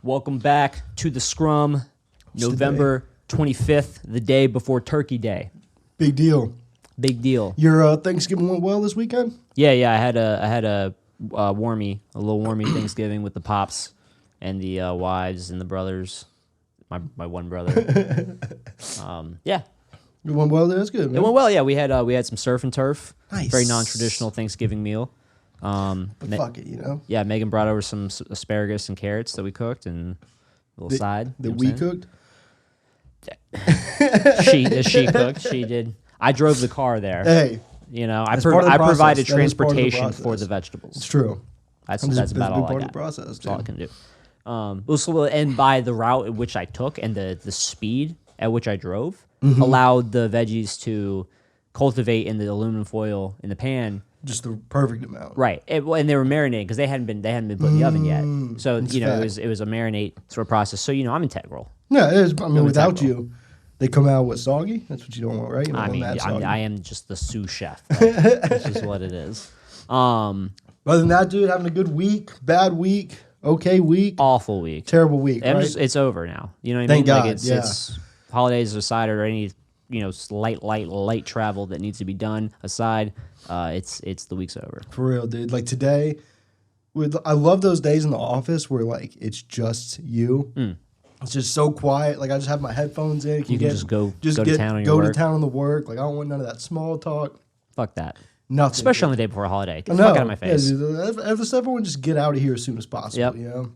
Welcome back to the Scrum, November 25th, the day before Turkey Day. Big deal. Big deal. Your Thanksgiving went well this weekend? Yeah. I had a little warmy Thanksgiving with the pops and the wives and the brothers. My one brother. Yeah. It went well. That's good, man. It went well. Yeah, we had some surf and turf. Nice. Very non-traditional Thanksgiving meal. But fuck it, you know. Yeah, Megan brought over some asparagus and carrots that we cooked and a little side. That we cooked? She cooked. She did. I drove the car there. Hey. You know, I provided transportation for the vegetables. It's true. That's about all I got. That's all I can do. And by the route at which I took and the speed at which I drove allowed the veggies to cultivate in the aluminum foil in the pan. Just the perfect amount, right? And they were marinating because they hadn't been put in the oven yet. So it was a marinate sort of process. So I'm integral. Yeah, it is. I mean, without you, they come out with soggy. That's what you don't want, right? I am just the sous chef. This is what it is. Other than that, dude, having a good week, bad week, okay week, awful week, terrible week. Right? It's over now. You know what I Thank mean? God. It's holidays aside or any light travel that needs to be done aside. It's the week's over. For real, dude. Like today, I love those days in the office where like it's just you. It's just so quiet. Like I just have my headphones in. You can just go to town on your work. Go to town on the work. Like I don't want none of that small talk. Fuck that. Nothing. Especially on the day before a holiday. Get the fuck out of my face. Yeah, dude, everyone just get out of here as soon as possible. Yep. You know.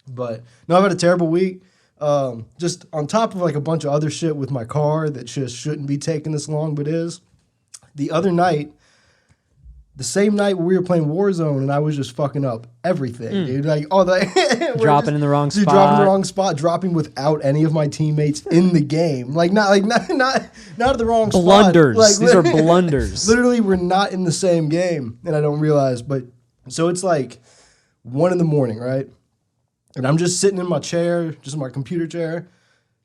But no, I've had a terrible week. Just on top of like a bunch of other shit with my car that just shouldn't be taking this long, but is. The other night, the same night we were playing Warzone, and I was just fucking up everything, dude. Like all the dropping in the wrong spot, dropping without any of my teammates in the game. Like not at the wrong blunders. spot. Like, these are blunders. Literally, we're not in the same game, and I don't realize. But so it's like 1 a.m, right? And I'm just sitting in my chair, just in my computer chair,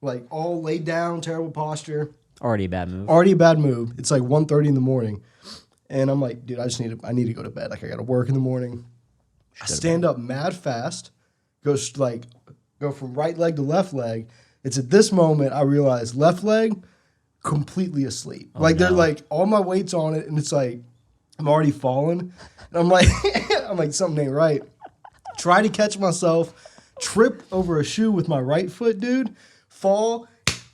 like all laid down, terrible posture. Already a bad move. It's like 1:30 in the morning. And I'm like, dude, I need to go to bed. Like I got to work in the morning. I stand up mad fast, go from right leg to left leg. It's at this moment I realize left leg completely asleep. There's like all my weight's on it, and it's like I'm already falling. And I'm like, something ain't right. Try to catch myself. Trip over a shoe with my right foot, dude. Fall,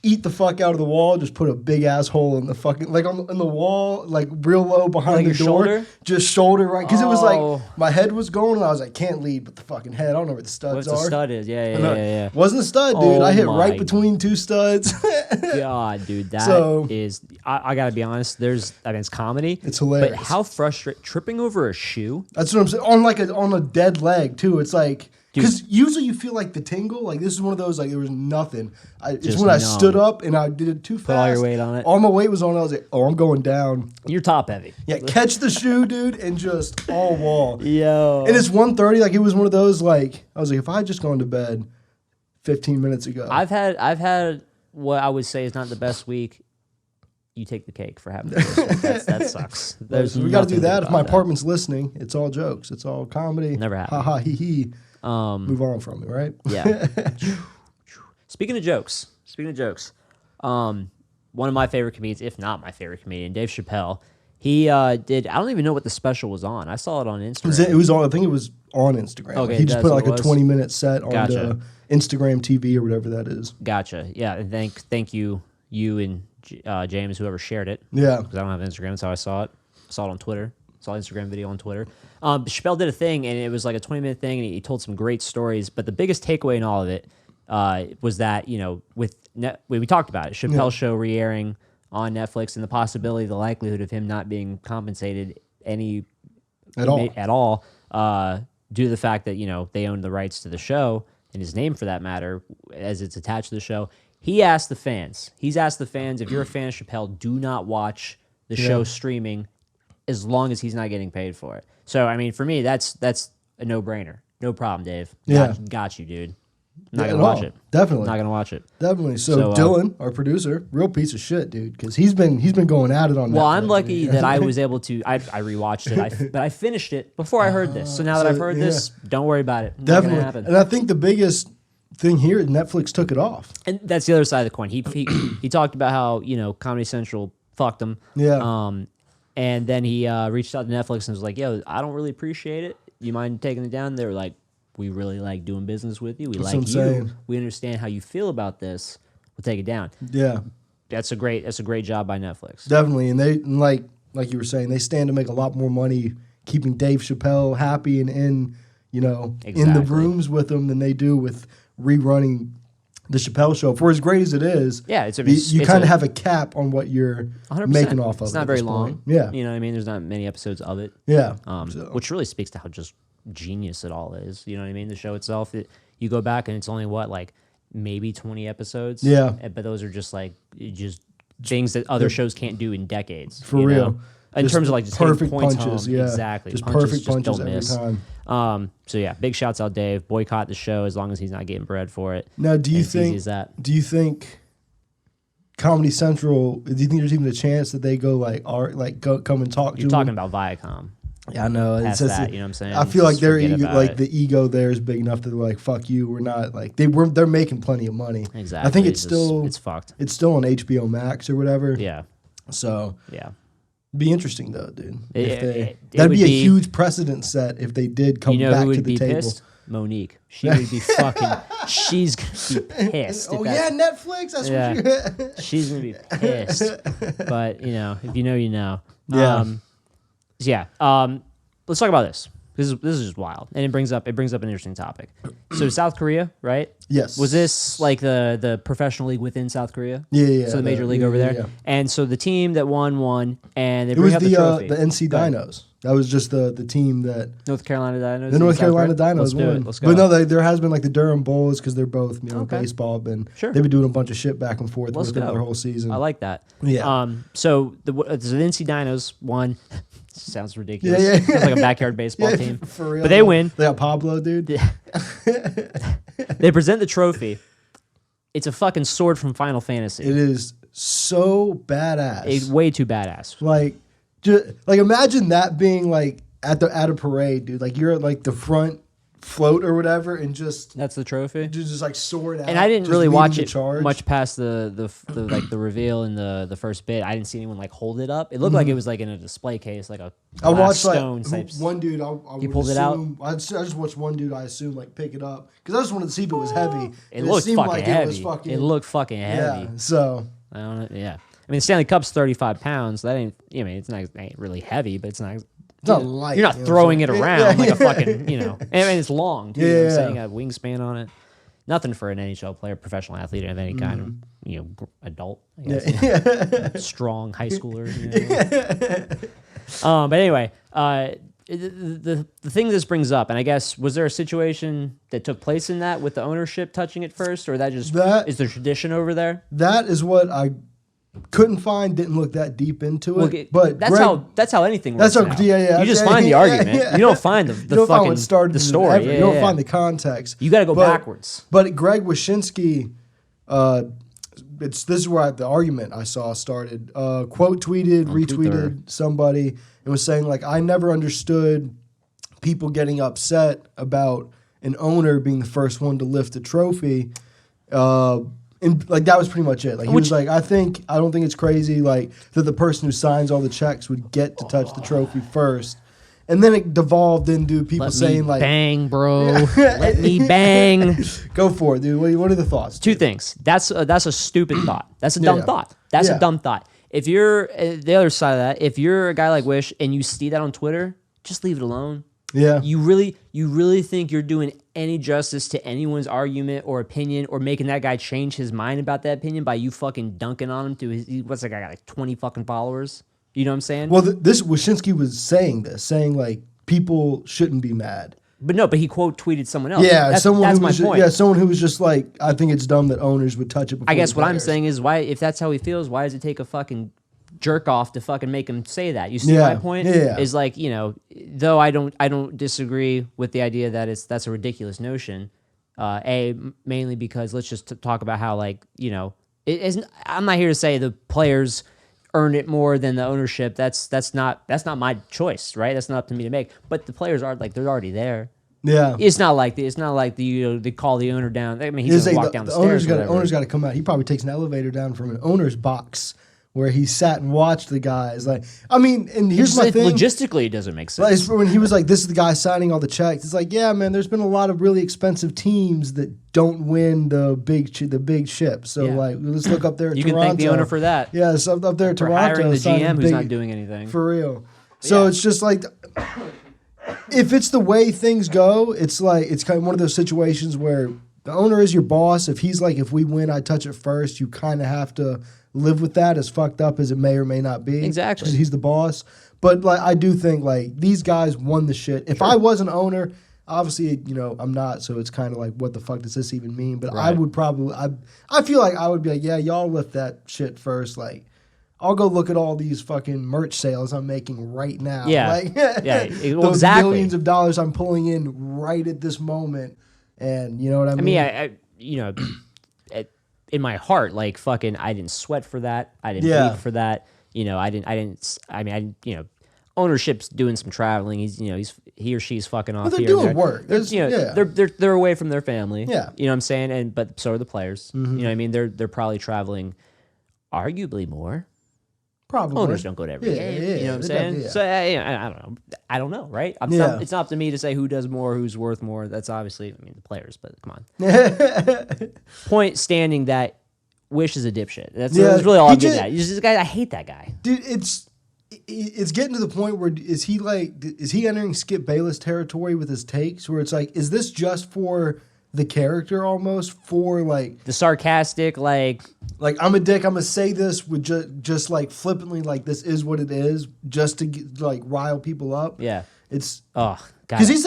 eat the fuck out of the wall. Just put a big ass hole in the fucking in the wall, like real low behind the door. Shoulder? Just shoulder right, because it was like my head was going, and I was like, can't lead with the fucking head. I don't know where the studs are. The stud is? Yeah. Wasn't a stud, dude. I hit right between two studs. God, dude, that is. I gotta be honest. It's comedy. It's hilarious. But how frustrating! Tripping over a shoe. That's what I'm saying. On a dead leg too. It's like. Because usually you feel like the tingle. Like this is one of those, like there was nothing. It's when I stood up and I did it too fast. Put all your weight on it. All my weight was on it. I was like, oh, I'm going down. You're top heavy. Yeah, catch the shoe, dude, and just all wall. Yo. And it's 1:30. Like it was one of those, like, I was like, if I had just gone to bed 15 minutes ago. I've had what I would say is not the best week. You take the cake for having the worst. That sucks. We got to do that. If my apartment's listening, it's all jokes. It's all comedy. Never happened. Ha ha hee hee. Move on from it, right? Yeah. Speaking of jokes, one of my favorite comedians, if not my favorite comedian, Dave Chappelle, he did. I don't even know what the special was on. I saw it on Instagram. It was on. I think it was on Instagram. Okay, he just put like a 20-minute set on the Instagram TV or whatever that is. Gotcha. Yeah, and thank you and James, whoever shared it. Yeah, because I don't have Instagram. That's how I saw it. Saw it on Twitter. Saw Instagram video on Twitter. Chappelle did a thing, and it was like a 20-minute thing, and he told some great stories. But the biggest takeaway in all of it was that, we talked about it, Chappelle's show re-airing on Netflix, and the possibility, the likelihood of him not being compensated at all due to the fact that, they own the rights to the show, and his name for that matter, as it's attached to the show. He's asked the fans, if you're a fan of Chappelle, do not watch the show streaming as long as he's not getting paid for it. So, I mean, for me, that's a no-brainer. No problem, Dave. Got you, dude. Not going to watch it. Definitely. Not going to watch it. Definitely. So Dylan, our producer, real piece of shit, dude, because he's been going at it on Netflix. Well, I'm lucky that I was able to, I rewatched it, but I finished it before I heard this. So now that I've heard this, don't worry about it. Definitely. And I think the biggest thing here, Netflix took it off. And that's the other side of the coin. He talked about how, Comedy Central fucked him. Yeah. And then he reached out to Netflix and was like, yo, I don't really appreciate it. You mind taking it down? They were like, we really like doing business with you. We That's like what I'm you. saying. We understand how you feel about this. We'll take it down. Yeah. That's a great job by Netflix. Definitely. And they, like you were saying, they stand to make a lot more money keeping Dave Chappelle happy and in the rooms with him than they do with rerunning the Chappelle show. For as great as it is, yeah, you kind of have a cap on what you're 100%. making off of. It's not very long. Yeah. You know what I mean? There's not many episodes of it. Yeah. Which really speaks to how just genius it all is. You know what I mean? The show itself, you go back and it's only maybe 20 episodes. Yeah. But those are just things that other shows can't do in decades. For real. In terms of just perfect punches, home. yeah. Exactly. Just punches perfect punches don't every miss. time. So yeah, big shouts out Dave. Boycott the show as long as he's not getting bread for it. Now, do you easy as that. think Comedy Central? Do you think there's even a chance that they go come and talk? You're to talking them? about Viacom. Yeah, I know. Past that, you know what I'm saying? I feel like their Just ego, forget about it. the ego there is big enough that they're like, "Fuck you." We're not they're making plenty of money. Exactly. I think it's fucked. It's still on HBO Max or whatever. Yeah. So yeah, be interesting though, dude. It That'd would be a huge precedent set if they did come back who would to the be table. Pissed? Monique. She would be fucking. She's gonna be pissed. Oh yeah, Netflix. That's what you. She's gonna be pissed. But if you know, you know. Yeah. Let's talk about this. This is just wild, and it brings up an interesting topic. So South Korea, right? Yes. Was this like the professional league within South Korea? Yeah. So the major league over there, yeah. And so the team that won, and they It bring was out the trophy. the NC Dinos. That was just the team that North Carolina Dinos. the North Carolina Dinos Let's do won. it. Let's go. But no, there has been the Durham Bulls because they're both Okay. baseball. Sure. They've been doing a bunch of shit back and forth Let's with them go. their whole season. I like that. Yeah. So the NC Dinos won. Sounds ridiculous. Yeah. Sounds like a backyard baseball team. For real. But they win. They got Pablo, dude. They present the trophy. It's a fucking sword from Final Fantasy. It is so badass. It's way too badass. Imagine that being at a parade, dude. Like you're at the front float or whatever, and just That's the trophy. just sword out. And I didn't just really leading watch the it charge. much past the reveal in the first bit. I didn't see anyone hold it up. It looked like it was in a display case, like a I watched stone type. one dude. I He would pulled it out? assume, I just watched one dude. I assume pick it up because I just wanted to see if it was heavy. It And looked seemed fucking like heavy. It was fucking. It looked fucking heavy. Yeah. So I don't know. Yeah. I mean, Stanley Cup's 35 pounds. That ain't. I mean, it's not. It ain't really heavy, but it's not. it's not light. You're not you know throwing what it I'm saying? around Yeah, like a fucking. And it's long. Too, you know what I'm Yeah. saying? A wingspan on it. Nothing for an NHL player, professional athlete of any kind. Adult. I guess. Yeah. Strong high schooler. But anyway, the thing this brings up, and I guess, was there a situation that took place in that with the ownership touching it first, or is the tradition over there? That is what I couldn't find. Didn't look that deep into it. But that's how anything works. That's how. now. Yeah. You just yeah, find the yeah, argument. yeah. You don't find the You don't find fucking what started the story. You don't find the context. You got to go But- backwards. But Greg Wyshynski, this is where the argument I saw started. Quote tweeted, retweeted somebody, and was saying I never understood people getting upset about an owner being the first one to lift a trophy. And that was pretty much it. He was like, I don't think it's crazy that the person who signs all the checks would get to touch the trophy first. And then it devolved into people saying bang, bro. Let me bang. Go for it, dude. What are the thoughts? Two things. That's a stupid thought. That's a dumb thought. That's Yeah. a dumb thought. If you're the other side of that, if you're a guy like Wish and you see that on Twitter, just leave it alone. Yeah. You really think you're doing any justice to anyone's argument or opinion or making that guy change his mind about that opinion by you fucking dunking on him to what's that guy got 20 fucking followers? You know what I'm saying? Well, this Wyshynski was saying people shouldn't be mad. But he quote tweeted someone else. Yeah, that's my point. Someone who was just I think it's dumb that owners would touch it before I guess the what I'm players. saying is, why, if that's how he feels, why does it take a fucking jerk off to fucking make him say that? You see my point? Yeah. Is though I don't disagree with the idea that that's a ridiculous notion. Mainly because let's just talk about how it isn't. I'm not here to say the players earn it more than the ownership. That's not my choice, right? That's not up to me to make. But the players are they're already there. Yeah. It's not like they call the owner down. I mean, he's gonna walk down the stairs. The owner's got to come out. He probably takes an elevator down from an owner's box where he sat and watched the guys. Like, I mean, and here's my thing. Logistically, it doesn't make sense. Like, when he was like, "This is the guy signing all the checks." It's like, yeah, man. There's been a lot of really expensive teams that don't win the big ship. So like, let's look up there. At you Toronto. can thank the owner for that. Yeah, so up there at for Toronto, hiring the GM who's not doing anything for real. So it's just like, if it's the way things go, it's like it's kind of one of those situations where the owner is your boss. If he's like, if we win, I touch it first. You kind of have to live with that, as fucked up as it may or may not be. Exactly. He's the boss. But like, I do think like these guys won the shit. If I was an owner, obviously, I'm not. So it's kind of like, what the fuck does this even mean? But I would probably, I feel like I would be like, yeah, y'all lift that shit first. Like, I'll go look at all these fucking merch sales I'm making right now. Yeah. Like, yeah. Well, those exactly. millions of dollars I'm pulling in right at this moment. And you know what I mean? I in my heart, like fucking, I didn't sweat for that. I didn't bleed for that. Ownership's doing some traveling. He or she's fucking off. But they're here doing and there. work. They're away from their family. Yeah. You know what I'm saying? But so are the players. You know what I mean? They're probably traveling arguably more. Probably. Owners don't go to every game. You know what I'm saying? Yeah. So I don't know. I don't know, right? It's not up to me to say who does more, who's worth more. That's obviously, the players, but come on. Point standing that Wish is a dipshit. That's really all I'm getting at. This guy, I hate that guy. Dude, it's getting to the point where is he entering Skip Bayless territory with his takes, where it's like, is this just for the character almost, for like the sarcastic, like I'm a dick, I'm gonna say this with just like flippantly, like this is what it is, just to like rile people up. Yeah, it's because he's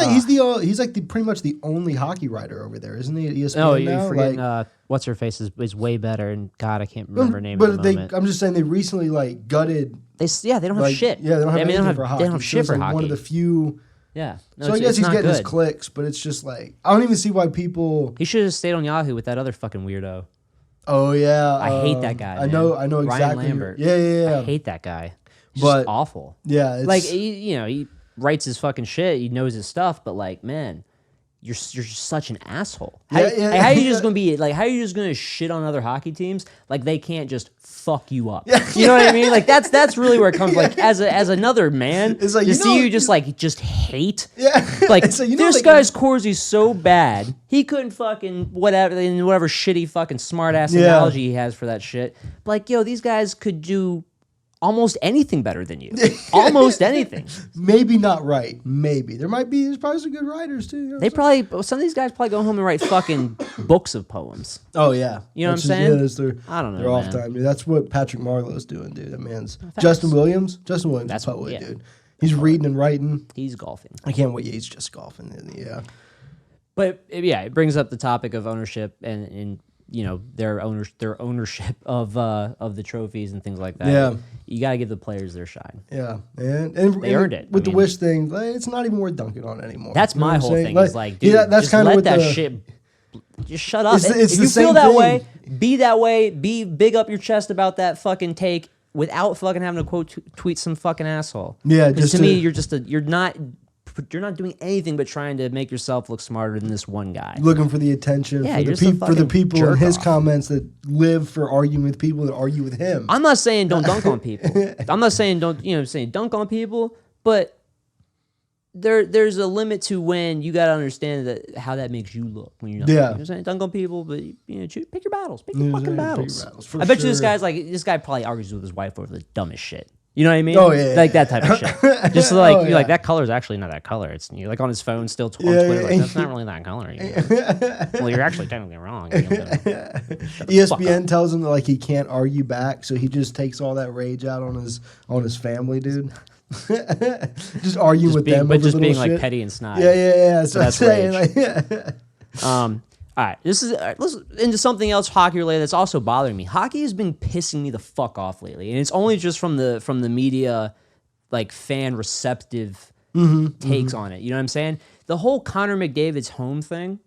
like pretty much the only hockey writer over there, isn't he? At ESPN no, now? you're forgetting what's her face is way better, and God, I can't remember her name. But I'm just saying they recently like gutted. They don't have shit. Yeah, they don't have anything for hockey. They don't have shit for hockey. One of the few. Yeah. No, so I guess he's getting his clicks, but it's just like, I don't even see why people. He should have stayed on Yahoo with that other fucking weirdo. Oh yeah, I hate that guy. I know exactly. Ryan Lambert. Yeah. I hate that guy. He's but just awful. Yeah, like he writes his fucking shit. He knows his stuff, but like, man, you're just such an asshole. How are you just gonna be like? How are you just gonna shit on other hockey teams? Like they can't just fuck you up. You know what I mean? Like that's really where it comes. Like as another man, it's like, to see you just hate. Yeah. Like so this guy's Corsi's so bad he couldn't fucking whatever shitty fucking smart ass analogy he has for that shit. But like these guys could do almost anything better than you. Almost anything. Maybe not right. Maybe there's probably some good writers too. Some of these guys probably go home and write fucking books of poems. Oh yeah, you know what I'm saying? I don't know. They're off time, dude. That's what Patrick Marlowe's doing, dude. That man's Justin Williams. Justin Williams, that's poet, dude. He's reading and writing. He's golfing. I can't wait. Yeah, he's just golfing. Yeah. But it brings up the topic of ownership and their ownership of the trophies and things like that. Yeah. You got to give the players their shine. Yeah, and they earned it. With the Wish thing, it's not even worth dunking on anymore. That's my whole thing. Is like, dude, that's just kind of let that shit. Just shut up. If you feel that way, be that way. Be big up your chest about that fucking take without fucking having to tweet some fucking asshole. Yeah, just to me, you're not doing anything but trying to make yourself look smarter than this one guy. Looking for the attention for the people in his comments that live for arguing with people that argue with him. I'm not saying don't dunk on people. I'm not saying saying dunk on people, but there's a limit to when you got to understand that how that makes you look when you're not. Yeah. I'm saying dunk on people, but pick your battles. Pick your fucking battles. I bet you this guy probably argues with his wife over the dumbest shit. You know what I mean? Oh yeah, like that type of shit. Just like you're like that color's actually not that color. It's like on his phone still on Twitter. Like, that's not really that color. Well, you're actually technically wrong. ESPN tells him that like he can't argue back, so he just takes all that rage out on his family, dude. just arguing with them, but just being shit. Like petty and snide. Yeah. So that's rage. All right, let's into something else hockey related that's also bothering me. Hockey has been pissing me the fuck off lately, and it's only just from the media, like fan receptive takes on it. You know what I'm saying? The whole Connor McDavid's home thing.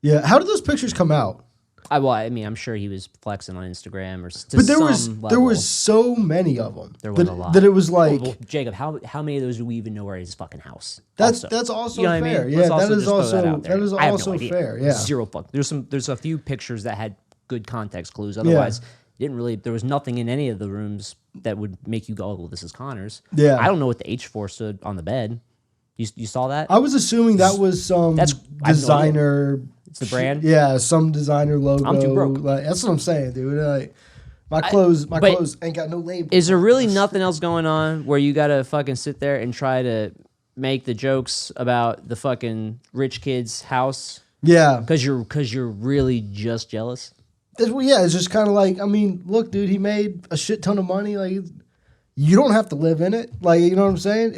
Yeah, how did those pictures come out? I mean, I'm sure he was flexing on Instagram or to But some there level. was so many of them. There was a lot. That it was like Well, Jacob, how many of those do we even know are his fucking house? that's also You know what fair. I mean? Yeah, Let's that is just throw also out there. that is I have no also idea. fair. Yeah. Zero fuck. There's a few pictures that had good context clues. Otherwise, there was nothing in any of the rooms that would make you go, "Oh, well, this is Connor's." Yeah. I don't know what the H4 stood on the bed. You saw that? I was assuming that was some I have no designer. It's the brand. Yeah, some designer logo. I'm too broke. Like, that's what I'm saying, dude. Like, my clothes ain't got no label. Is there really nothing else going on where you gotta fucking sit there and try to make the jokes about the fucking rich kid's house Yeah. because you're really just jealous? It's just kind of like, I mean, look, dude, he made a shit ton of money. Like, you don't have to live in it. Like, you know what I'm saying?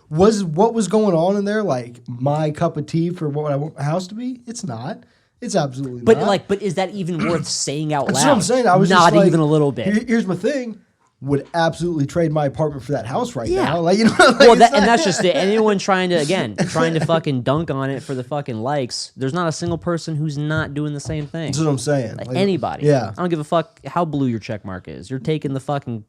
What was going on in there like my cup of tea for what I want my house to be? It's not. It's absolutely not. But is that even worth saying out loud? That's what I'm saying. I was not just like, even a little bit. Here's my thing. Would absolutely trade my apartment for that house right Yeah. now. Like, you know, like, Well, that's just it. Anyone trying to fucking dunk on it for the fucking likes, there's not a single person who's not doing the same thing. That's what I'm saying. Like anybody. Yeah. I don't give a fuck how blue your check mark is. You're taking the fucking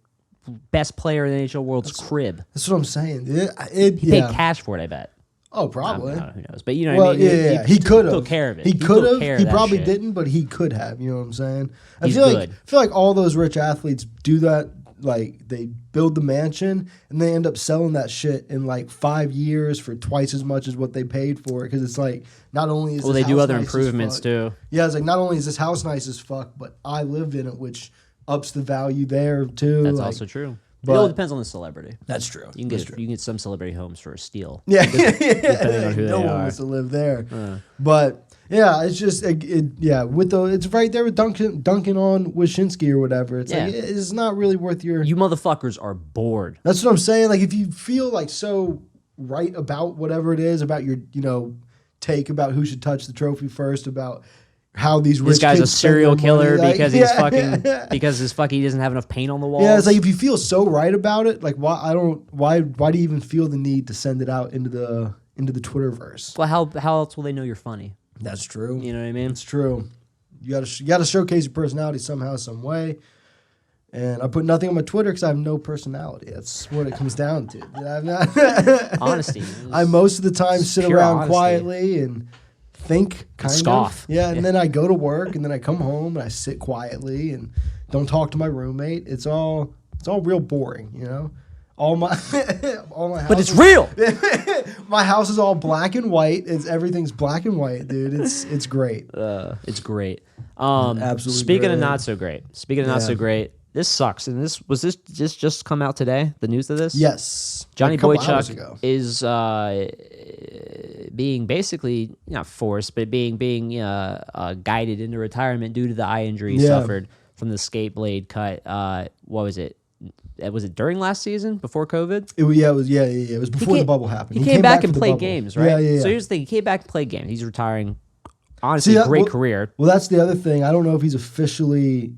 best player in the NHL world's crib. That's what I'm saying. He paid cash for it, I bet. Oh, probably. I don't know, who knows? But you know what I mean? Yeah. He could have. took care of it. He could took care have. of He that probably shit. didn't, but he could have. You know what I'm saying? He's I good. feel like all those rich athletes do that. Like, they build the mansion and they end up selling that shit in like 5 years for twice as much as what they paid for it. Because it's like, not only is They this do house other nice as improvements fuck- too. Yeah, it's like, not only is this house nice as fuck, but I lived in it, which ups the value there too. That's like, also true. but- It all depends on the celebrity. That's true. You can get some celebrity homes for a steal. Yeah, depending on who no they one are. wants to live there. But yeah, it's just it's right there with dunking on Wyshynski or whatever. It's like it's not really worth your. You motherfuckers are bored. That's what I'm saying. Like, if you feel like so right about whatever it is about your take about who should touch the trophy first, about how these rich This guy's a kids spend serial their killer money, like, because he's fucking he doesn't have enough paint on the walls. Yeah, it's like, if you feel so right about it, like, why do you even feel the need to send it out into the Twitterverse? Well, how else will they know you're funny? That's true. You know what I mean? It's true. You gotta showcase your personality somehow, some way. And I put nothing on my Twitter because I have no personality. That's what it comes down to. I'm not Honesty. I most of the time sit pure around honesty. quietly and think, kind scoff. of. Yeah, and then I go to work, and then I come home and I sit quietly and don't talk to my roommate. It's all real boring, you know. All my house But it's real. My house is all black and white. Everything's black and white, dude. It's great. It's great. Absolutely Speaking of great. Yeah. not so great. This sucks. And this just come out today. The news of this. Yes, Johnny a couple hours Boychuk ago. is being basically not forced, but being guided into retirement due to the eye injury he suffered from the skate blade cut. What was it? Was it during last season before COVID? It was before the bubble happened. He came back and for the played bubble. games, right? Yeah. So here's the thing: he came back and played games. He's retiring. Honestly, See, great career. Well, that's the other thing. I don't know if he's officially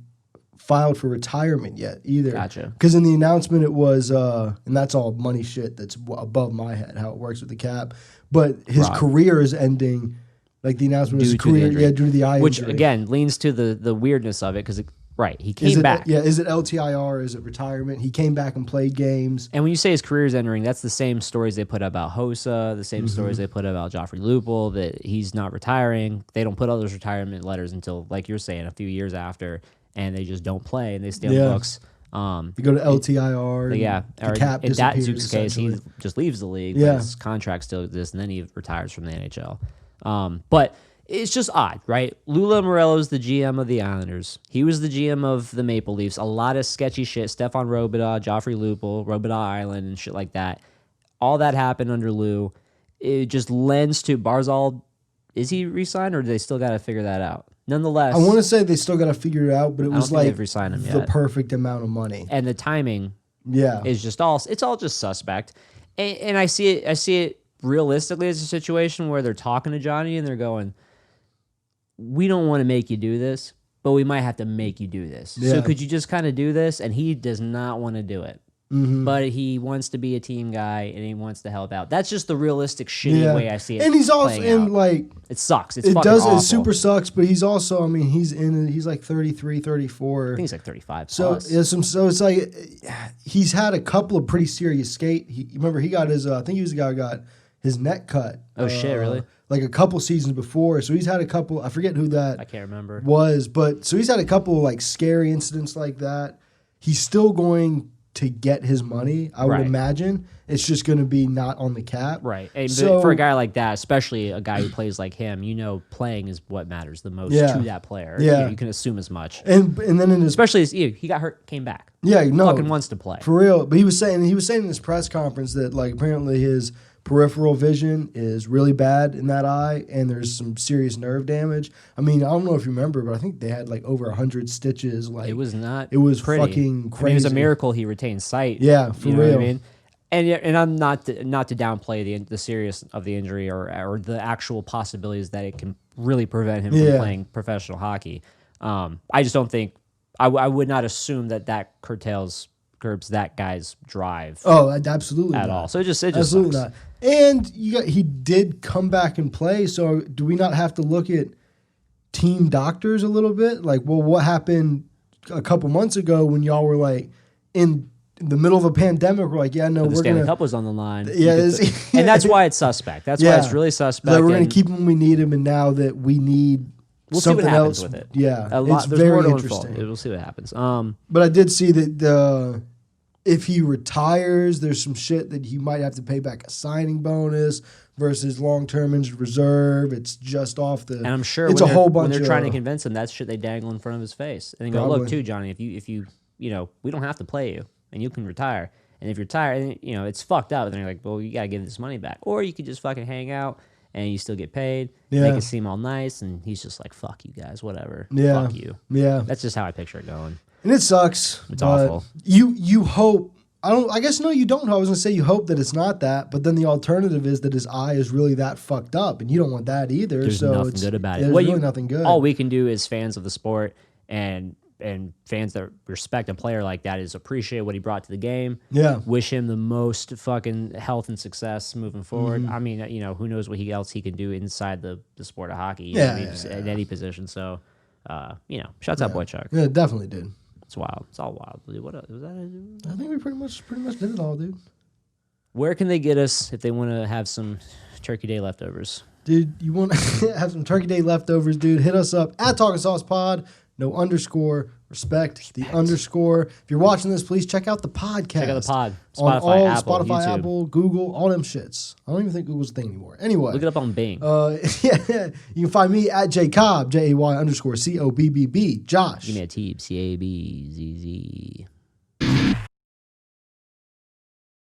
filed for retirement yet either. Gotcha. Because in the announcement it was, and that's all money shit that's above my head, how it works with the cap. But his career is ending. Like, the announcement was his career, due to the eye Which injury. again leans to the weirdness of it because he came back. Yeah, is it LTIR? Is it retirement? He came back and played games. And when you say his career is ending, that's the same stories they put about Hossa, the same stories they put about Joffrey Lupul, that he's not retiring. They don't put all those retirement letters until, like you're saying, a few years after, and they just don't play and they stay on the books. You go to LTIR. Yeah, the or cap in that disappears, Zook's case, he essentially. just leaves the league. Yeah. But his contract still exists, and then he retires from the NHL. But it's just odd, right? Lula Morello's the GM of the Islanders. He was the GM of the Maple Leafs. A lot of sketchy shit. Stefan Robida, Joffrey Lupul, Robida Island, and shit like that. All that happened under Lou. It just lends to Barzal. Is he re-signed, or do they still got to figure that out? Nonetheless, I want to say they still got to figure it out, but it I don't was think like they've re-signed him the yet. perfect amount of money. And the timing Yeah. is just all just suspect. And I see it realistically as a situation where they're talking to Johnny and they're going, we don't want to make you do this, but we might have to make you do this. So Yeah. could you just kind of do this? And he does not want to do it. But he wants to be a team guy and he wants to help out. That's just the realistic shitty way I see it. And he's also playing out. and like It sucks. It's It fucking does. awful. It super sucks. But he's also. I mean, he's like 33, 34. I think he's like 35 So plus. so it's like he's had a couple of pretty serious remember he got his I think he was the guy who got his neck cut. Oh, shit, really? Like a couple seasons before. So he's had a couple. I forget who that I can't remember. was, but so he's had a couple of like scary incidents like that. He's still going to get his money, I would Right. imagine. It's just going to be not on the cap. Right. And So- for a guy like that, especially a guy who plays like him, playing is what matters the most Yeah. to that player. Yeah. You can assume as much. And then in his Especially as he got hurt, came back. yeah, no, Fucking wants to play. for real. But he was saying in his press conference that like apparently his peripheral vision is really bad in that eye, and there's some serious nerve damage. I mean, I don't know if you remember, but I think they had like over 100 stitches. Like It was not. It was pretty. fucking crazy. I mean, it was a miracle he retained sight. Yeah, for you know real. What I mean, and I'm not to downplay the serious of the injury or the actual possibilities that it can really prevent him Yeah. from playing professional hockey. I just don't think I would not assume that curbs that guy's drive Oh, absolutely at not. all. So it just Absolutely sucks. not. And he did come back and play. So do we not have to look at team doctors a little bit? Like, well, what happened a couple months ago when y'all were like in the middle of a pandemic? We're like, yeah, no, The we're Stanley gonna Cup was on the line. Yeah, And that's why it's suspect. That's why it's really suspect. Like, we're gonna and keep him when we need him, and now that we need We'll see something what happens else with it. Yeah, a lot. it's There's very more to unfold. interesting. We'll see what happens. But I did see that if he retires, there's some shit that he might have to pay back a signing bonus versus long-term injured reserve. It's just off the. And I'm sure it's when a whole bunch when they're of, trying to convince him, that's shit they dangle in front of his face. And they go, Probably. look, too, Johnny, if you we don't have to play you, and you can retire. And if you're tired, it's fucked up. And they're like, well, you got to give this money back. Or you could just fucking hang out, and you still get paid. Yeah. Make it seem all nice. And he's just like, fuck you guys, whatever. Yeah. Fuck you. Yeah, That's just how I picture it going. and it sucks. It's but awful. You hope. I guess no, you don't. I was gonna say you hope that it's not that, but then the alternative is that his eye is really that fucked up, and you don't want that either. There's so nothing good about it. There's really nothing good. All we can do as fans of the sport and fans that respect a player like that is appreciate what he brought to the game. Yeah. Wish him the most fucking health and success moving forward. Mm-hmm. I mean, who knows what else he can do inside the sport of hockey. You know what I mean? Yeah. At any position. So, shouts out Boychuk. Yeah, it definitely did. It's wild. It's all wild. Dude, what else? Was that I think we pretty much did it all, dude. Where can they get us if they want to have some Turkey Day leftovers? Dude, you want to have some Turkey Day leftovers, dude? Hit us up at Talkin' Sauce Pod. No underscore. Respect the underscore. If you're watching this, please check out the podcast. Check out the pod. On Spotify, all, Apple, Spotify, YouTube. Apple, Google, all them shits. I don't even think Google's a thing anymore. Anyway. Look it up on Bing. Yeah, you can find me at JCobb, JAY_COBBB. Josh. Give me a Teeb, CABZZ.